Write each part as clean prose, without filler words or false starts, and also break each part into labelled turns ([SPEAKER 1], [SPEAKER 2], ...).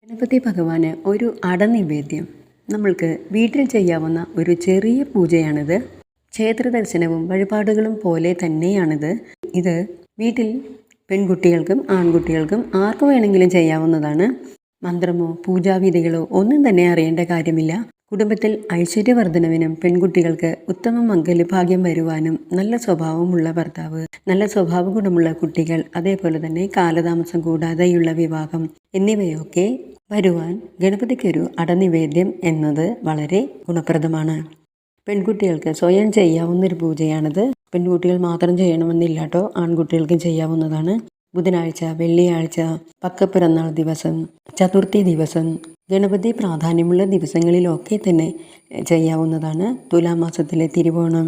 [SPEAKER 1] ഗണപതി ഭഗവാന് ഒരു അടനിവേദ്യം നമ്മൾക്ക് വീട്ടിൽ ചെയ്യാവുന്ന ഒരു ചെറിയ പൂജയാണിത്. ക്ഷേത്ര ദർശനവും വഴിപാടുകളും പോലെ തന്നെയാണിത്. ഇത് വീട്ടിൽ പെൺകുട്ടികൾക്കും ആൺകുട്ടികൾക്കും ആർക്ക് വേണമെങ്കിലും ചെയ്യാവുന്നതാണ്. മന്ത്രമോ പൂജാവിധികളോ ഒന്നും തന്നെ അറിയേണ്ട കാര്യമില്ല. കുടുംബത്തിൽ ഐശ്വര്യവർദ്ധനവിനും പെൺകുട്ടികൾക്ക് ഉത്തമ മംഗല്യഭാഗ്യം വരുവാനും നല്ല സ്വഭാവമുള്ള ഭർത്താവ്, നല്ല സ്വഭാവ ഗുണമുള്ള കുട്ടികൾ, അതേപോലെ തന്നെ കാലതാമസം കൂടാതെയുള്ള വിവാഹം എന്നിവയൊക്കെ വരുവാൻ ഗണപതിക്കൊരു അടനിവേദ്യം എന്നത് വളരെ ഗുണപ്രദമാണ്. പെൺകുട്ടികൾക്ക് സ്വയം ചെയ്യാവുന്നൊരു പൂജയാണിത്. പെൺകുട്ടികൾ മാത്രം ചെയ്യണമെന്നില്ല കേട്ടോ, ആൺകുട്ടികൾക്കും ചെയ്യാവുന്നതാണ്. ബുധനാഴ്ച, വെള്ളിയാഴ്ച, പക്കപ്പിറന്നാൾ ദിവസം, ചതുർത്ഥി ദിവസം, ഗണപതി പ്രാധാന്യമുള്ള ദിവസങ്ങളിലൊക്കെ തന്നെ ചെയ്യാവുന്നതാണ്. തുലാമാസത്തിലെ തിരുവോണം,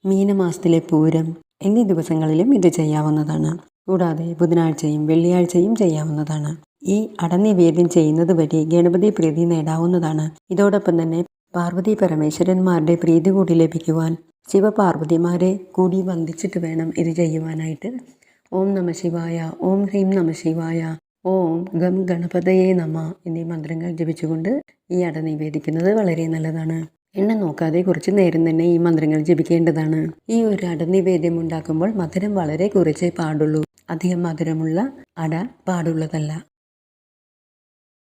[SPEAKER 1] മീനമാസത്തിലെ പൂരം എന്നീ ദിവസങ്ങളിലും ഇത് ചെയ്യാവുന്നതാണ്. കൂടാതെ ബുധനാഴ്ചയും വെള്ളിയാഴ്ചയും ചെയ്യാവുന്നതാണ്. ഈ അടനിവേദ്യം ചെയ്യുന്നത് വഴി ഗണപതി പ്രീതി നേടാവുന്നതാണ്. ഇതോടൊപ്പം തന്നെ പാർവതി പരമേശ്വരന്മാരുടെ പ്രീതി കൂടി ലഭിക്കുവാൻ ശിവപാർവതിമാരെ കൂടി വന്ദിച്ചിട്ട് വേണം ഇത് ചെയ്യുവാനായിട്ട്. ഓം നമ ശിവായ, ഓം ഹ്രീം നമ ശിവായ, ഓം ഗം ഗണപതയേ നമ എന്നീ മന്ത്രങ്ങൾ ജപിച്ചുകൊണ്ട് ഈ അട നിവേദിക്കുന്നത് വളരെ നല്ലതാണ്. എണ്ണ നോക്കാതെ കുറച്ച് നേരം തന്നെ ഈ മന്ത്രങ്ങൾ ജപിക്കേണ്ടതാണ്. ഈ ഒരു അട നിവേദ്യം ഉണ്ടാക്കുമ്പോൾ മധുരം വളരെ കുറച്ചേ പാടുള്ളൂ. അധികം മധുരമുള്ള അട പാടുള്ളതല്ല.